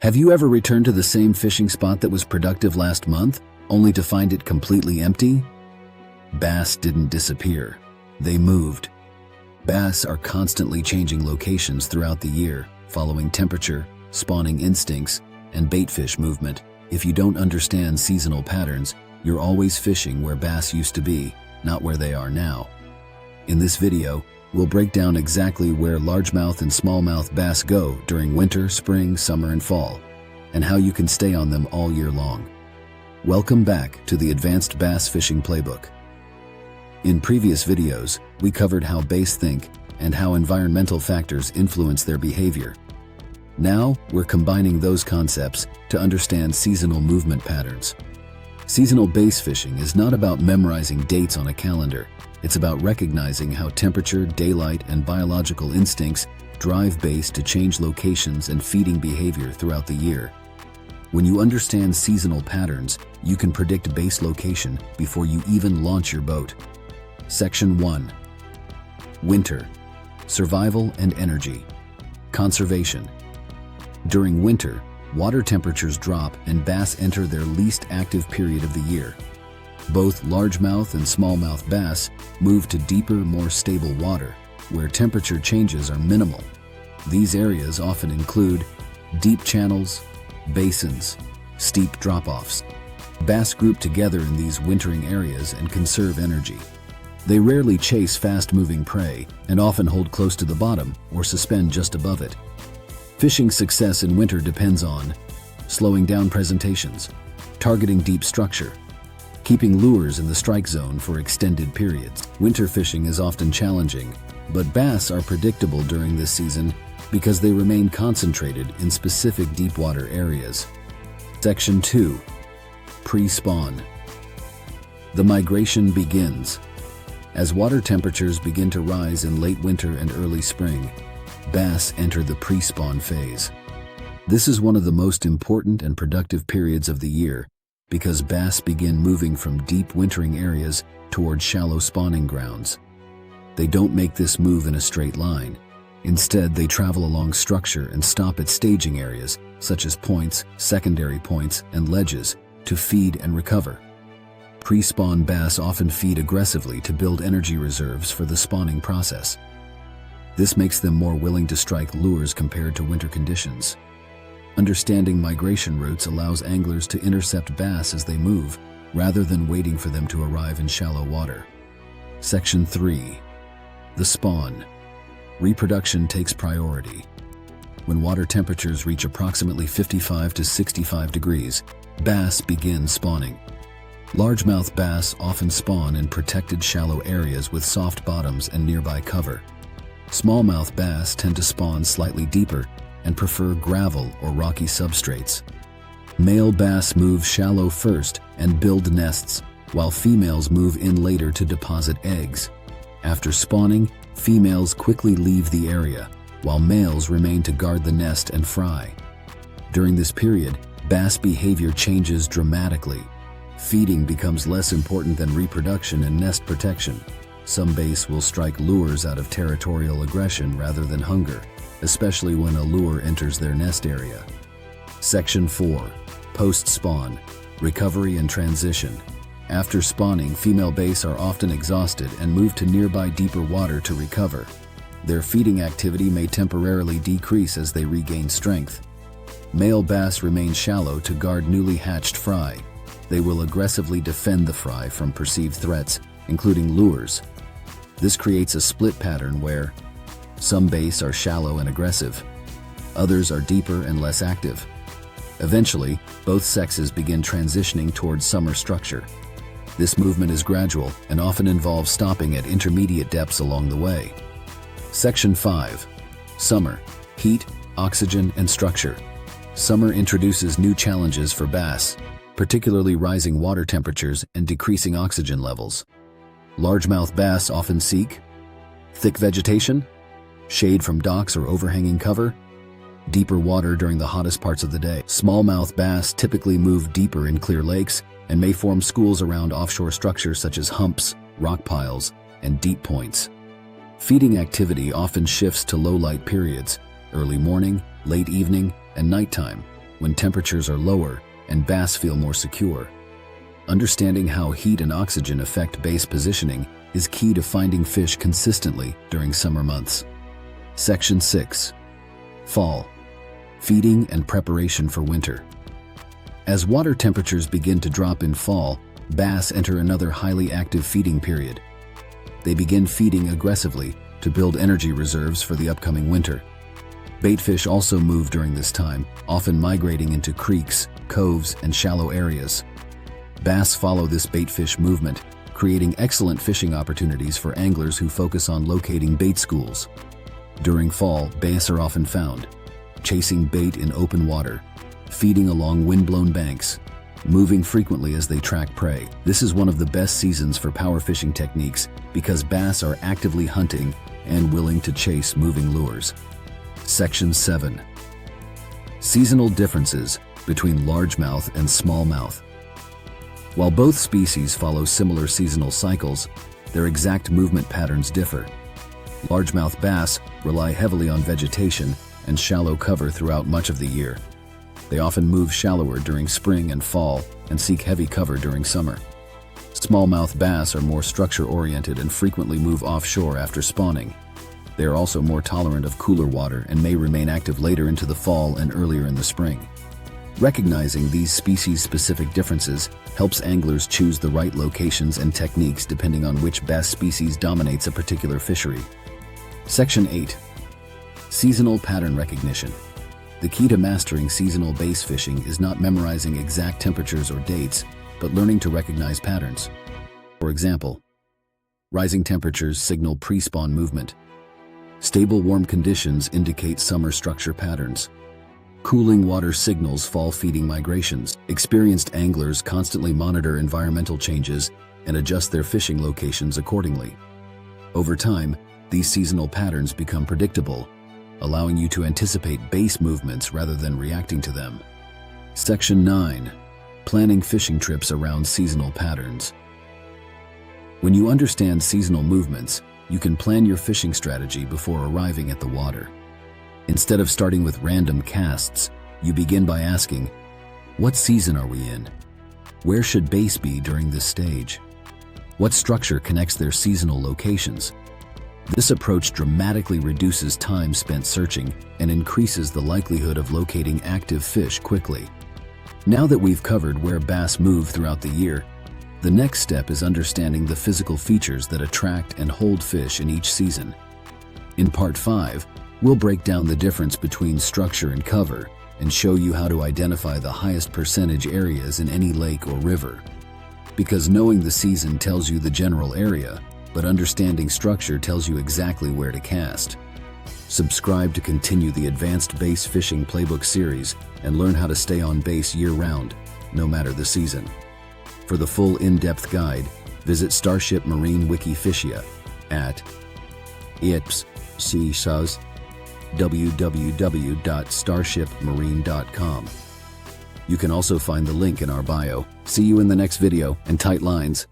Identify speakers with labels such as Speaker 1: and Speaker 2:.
Speaker 1: Have you ever returned to the same fishing spot that was productive last month, only to find it completely empty? Bass didn't disappear. They moved. Bass are constantly changing locations throughout the year, following temperature, spawning instincts, and baitfish movement. If you don't understand seasonal patterns, you're always fishing where bass used to be, not where they are now. In this video, we'll break down exactly where largemouth and smallmouth bass go during winter, spring, summer, and fall, and how you can stay on them all year long. Welcome back to the Advanced Bass Fishing Playbook. In previous videos, we covered how bass think and how environmental factors influence their behavior. Now, we're combining those concepts to understand seasonal movement patterns. Seasonal bass fishing is not about memorizing dates on a calendar. It's about recognizing how temperature, daylight, and biological instincts drive bass to change locations and feeding behavior throughout the year. When you understand seasonal patterns, you can predict bass location before you even launch your boat. Section 1. Winter. Survival and energy. Conservation. During winter, water temperatures drop and bass enter their least active period of the year. Both largemouth and smallmouth bass move to deeper, more stable water, where temperature changes are minimal. These areas often include deep channels, basins, steep drop-offs. Bass group together in these wintering areas and conserve energy. They rarely chase fast-moving prey and often hold close to the bottom or suspend just above it. Fishing success in winter depends on slowing down presentations, targeting deep structure, keeping lures in the strike zone for extended periods. Winter fishing is often challenging, but bass are predictable during this season because they remain concentrated in specific deep water areas. Section 2. Pre-spawn. The migration begins. As water temperatures begin to rise in late winter and early spring, bass enter the pre-spawn phase. This is one of the most important and productive periods of the year because bass begin moving from deep wintering areas toward shallow spawning grounds. They don't make this move in a straight line. Instead, they travel along structure and stop at staging areas, such as points, secondary points, and ledges, to feed and recover. Pre-spawn bass often feed aggressively to build energy reserves for the spawning process. This makes them more willing to strike lures compared to winter conditions. Understanding migration routes allows anglers to intercept bass as they move, rather than waiting for them to arrive in shallow water. Section 3. The spawn. Reproduction takes priority. When water temperatures reach approximately 55 to 65 degrees, bass begin spawning. Largemouth bass often spawn in protected shallow areas with soft bottoms and nearby cover. Smallmouth bass tend to spawn slightly deeper and prefer gravel or rocky substrates. Male bass move shallow first and build nests, while females move in later to deposit eggs. After spawning, females quickly leave the area, while males remain to guard the nest and fry. During this period, bass behavior changes dramatically. Feeding becomes less important than reproduction and nest protection. Some bass will strike lures out of territorial aggression rather than hunger, especially when a lure enters their nest area. Section 4. Post-spawn. Recovery and transition. After spawning, female bass are often exhausted and move to nearby deeper water to recover. Their feeding activity may temporarily decrease as they regain strength. Male bass remain shallow to guard newly hatched fry. They will aggressively defend the fry from perceived threats, including lures. This creates a split pattern where some bass are shallow and aggressive. Others are deeper and less active. Eventually, both sexes begin transitioning towards summer structure. This movement is gradual and often involves stopping at intermediate depths along the way. Section 5. Summer. Heat, oxygen, and structure. Summer introduces new challenges for bass, particularly rising water temperatures and decreasing oxygen levels. Largemouth bass often seek thick vegetation, shade from docks or overhanging cover, deeper water during the hottest parts of the day. Smallmouth bass typically move deeper in clear lakes and may form schools around offshore structures such as humps, rock piles, and deep points. Feeding activity often shifts to low light periods, early morning, late evening, and nighttime, when temperatures are lower and bass feel more secure. Understanding how heat and oxygen affect base positioning is key to finding fish consistently during summer months. Section 6. Fall. Feeding and preparation for winter. As water temperatures begin to drop in fall, bass enter another highly active feeding period. They begin feeding aggressively to build energy reserves for the upcoming winter. Baitfish also move during this time, often migrating into creeks, coves, and shallow areas. Bass follow this baitfish movement, creating excellent fishing opportunities for anglers who focus on locating bait schools. During fall, bass are often found chasing bait in open water, feeding along windblown banks, moving frequently as they track prey. This is one of the best seasons for power fishing techniques because bass are actively hunting and willing to chase moving lures. Section 7. Seasonal differences between largemouth and smallmouth. While both species follow similar seasonal cycles, their exact movement patterns differ. Largemouth bass rely heavily on vegetation and shallow cover throughout much of the year. They often move shallower during spring and fall and seek heavy cover during summer. Smallmouth bass are more structure-oriented and frequently move offshore after spawning. They are also more tolerant of cooler water and may remain active later into the fall and earlier in the spring. Recognizing these species-specific differences helps anglers choose the right locations and techniques depending on which bass species dominates a particular fishery. Section 8. Seasonal pattern recognition. The key to mastering seasonal bass fishing is not memorizing exact temperatures or dates, but learning to recognize patterns. For example, rising temperatures signal pre-spawn movement. Stable warm conditions indicate summer structure patterns. Cooling water signals fall feeding migrations. Experienced anglers constantly monitor environmental changes and adjust their fishing locations accordingly. Over time, these seasonal patterns become predictable, allowing you to anticipate bass movements rather than reacting to them. Section 9. Planning fishing trips around seasonal patterns. When you understand seasonal movements, you can plan your fishing strategy before arriving at the water. Instead of starting with random casts, you begin by asking, what season are we in? Where should bass be during this stage? What structure connects their seasonal locations? This approach dramatically reduces time spent searching and increases the likelihood of locating active fish quickly. Now that we've covered where bass move throughout the year, the next step is understanding the physical features that attract and hold fish in each season. In Part 5, we'll break down the difference between structure and cover and show you how to identify the highest percentage areas in any lake or river. Because knowing the season tells you the general area, but understanding structure tells you exactly where to cast. Subscribe to continue the Advanced Bass Fishing Playbook series and learn how to stay on base year-round, no matter the season. For the full in-depth guide, visit Starship Marine Wikificia at www.starshipmarine.com. You can also find the link in our bio. See you in the next video, and tight lines.